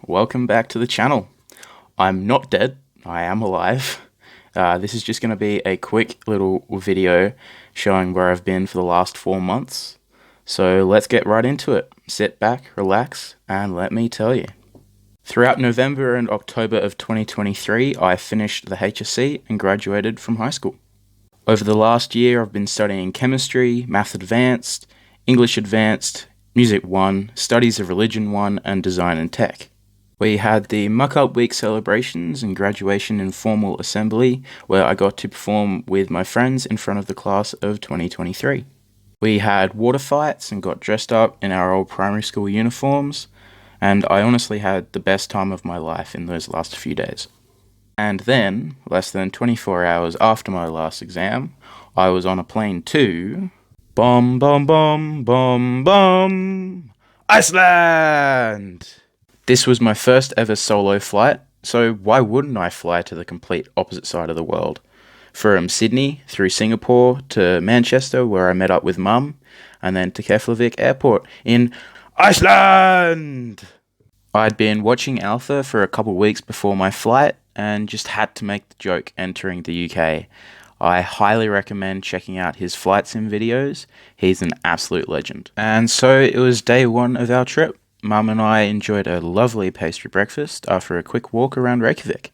welcome back to the channel. I'm not dead, I am alive. This is just going to be a quick little video showing where I've been for the last 4 months. So let's get right into it. Sit back, relax, and let me tell you. Throughout November and October of 2023, I finished the HSC and graduated from high school. Over the last year, I've been studying chemistry, math advanced, English advanced, music 1, studies of religion 1, and design and tech. We had the Muck-Up Week celebrations and graduation informal assembly, where I got to perform with my friends in front of the class of 2023. We had water fights and got dressed up in our old primary school uniforms, and I honestly had the best time of my life in those last few days. And then, less than 24 hours after my last exam, I was on a plane to Iceland! This was my first ever solo flight, so why wouldn't I fly to the complete opposite side of the world? From Sydney, through Singapore, to Manchester, where I met up with Mum, and then to Keflavik Airport in Iceland! I'd been watching Alpha for a couple weeks before my flight, and just had to make the joke entering the UK. I highly recommend checking out his flight sim videos. He's an absolute legend. And so it was day 1 of our trip. Mum and I enjoyed a lovely pastry breakfast after a quick walk around Reykjavik.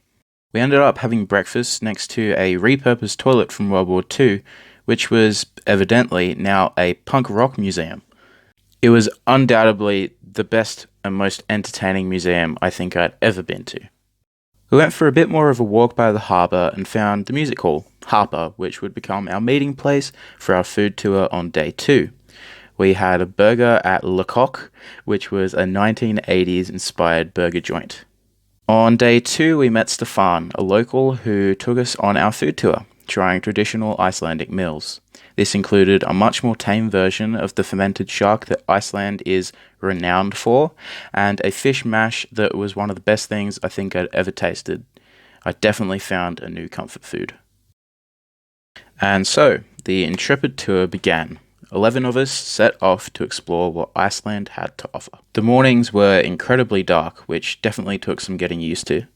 We ended up having breakfast next to a repurposed toilet from World War II, which was evidently now a punk rock museum. It was undoubtedly the best and most entertaining museum I think I'd ever been to. We went for a bit more of a walk by the harbour and found the music hall, Harper, which would become our meeting place for our food tour on day 2. We had a burger at Le Coq, which was a 1980s inspired burger joint. On day 2, we met Stefan, a local who took us on our food tour, trying traditional Icelandic meals. This included a much more tame version of the fermented shark that Iceland is renowned for, and a fish mash that was one of the best things I think I'd ever tasted. I definitely found a new comfort food. And so, the intrepid tour began. 11 of us set off to explore what Iceland had to offer. The mornings were incredibly dark, which definitely took some getting used to.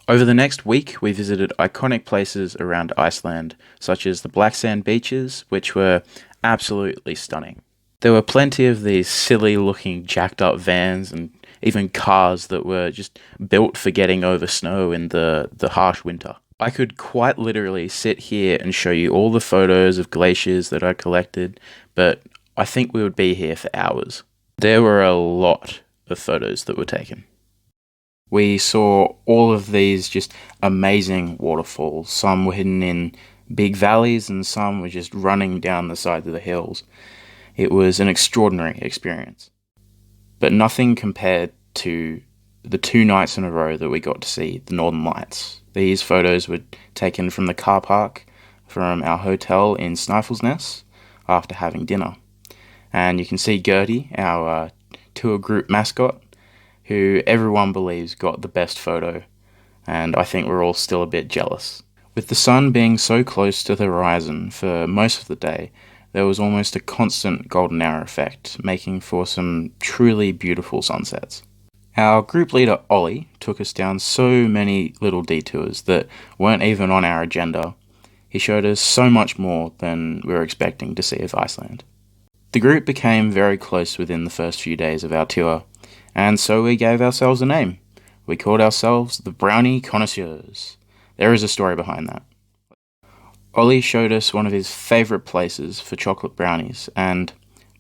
Over the next week, we visited iconic places around Iceland, such as the black sand beaches, which were absolutely stunning. There were plenty of these silly-looking jacked-up vans and even cars that were just built for getting over snow in the harsh winter. I could quite literally sit here and show you all the photos of glaciers that I collected, but I think we would be here for hours. There were a lot of photos that were taken. We saw all of these just amazing waterfalls. Some were hidden in big valleys and some were just running down the sides of the hills. It was an extraordinary experience. But nothing compared to the 2 nights in a row that we got to see the Northern Lights. These photos were taken from the car park from our hotel in Snæfellsnes after having dinner. And you can see Gertie, our tour group mascot, who everyone believes got the best photo, and I think we're all still a bit jealous. With the sun being so close to the horizon for most of the day, there was almost a constant golden hour effect, making for some truly beautiful sunsets. Our group leader, Ollie, took us down so many little detours that weren't even on our agenda. He showed us so much more than we were expecting to see of Iceland. The group became very close within the first few days of our tour, and so we gave ourselves a name. We called ourselves the Brownie Connoisseurs. There is a story behind that. Ollie showed us one of his favourite places for chocolate brownies, and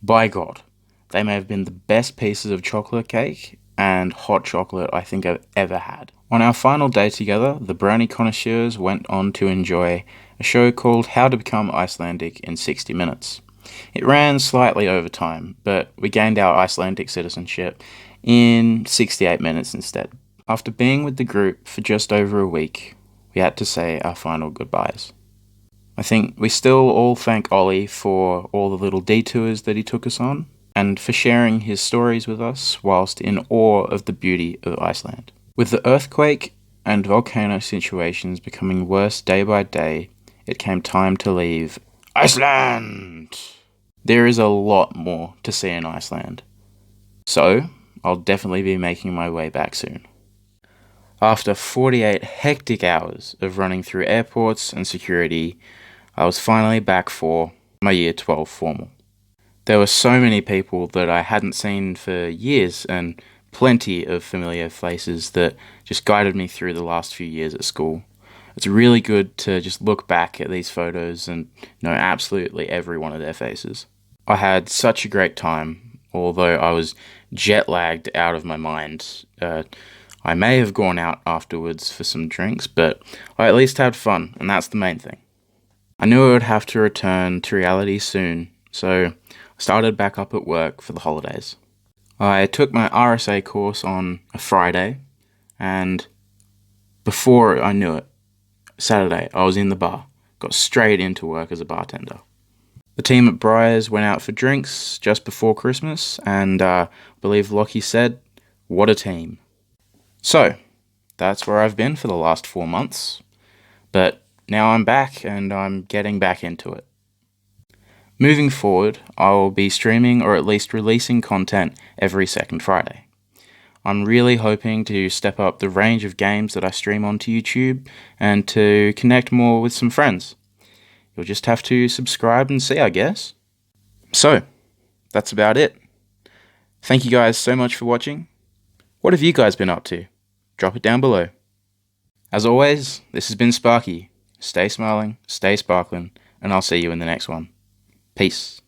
by God, they may have been the best pieces of chocolate cake and hot chocolate I think I've ever had. On our final day together, the Brownie Connoisseurs went on to enjoy a show called How to Become Icelandic in 60 Minutes. It ran slightly over time, but we gained our Icelandic citizenship in 68 minutes instead. After being with the group for just over a week, we had to say our final goodbyes. I think we still all thank Ollie for all the little detours that he took us on, and for sharing his stories with us whilst in awe of the beauty of Iceland. With the earthquake and volcano situations becoming worse day by day, it came time to leave Iceland! There is a lot more to see in Iceland. So, I'll definitely be making my way back soon. After 48 hectic hours of running through airports and security, I was finally back for my Year 12 formal. There were so many people that I hadn't seen for years and plenty of familiar faces that just guided me through the last few years at school. It's really good to just look back at these photos and know absolutely every one of their faces. I had such a great time, although I was jet lagged out of my mind. I may have gone out afterwards for some drinks, but I at least had fun, and that's the main thing. I knew I would have to return to reality soon, so I started back up at work for the holidays. I took my RSA course on a Friday, and before I knew it, Saturday, I was in the bar, got straight into work as a bartender. The team at Briars went out for drinks just before Christmas, and I believe Lockie said, "What a team." So, that's where I've been for the last 4 months, but now I'm back and I'm getting back into it. Moving forward, I will be streaming or at least releasing content every second Friday. I'm really hoping to step up the range of games that I stream onto YouTube and to connect more with some friends. You'll just have to subscribe and see, I guess. So, that's about it. Thank you guys so much for watching. What have you guys been up to? Drop it down below. As always, this has been Sparky. Stay smiling, stay sparkling, and I'll see you in the next one. Peace.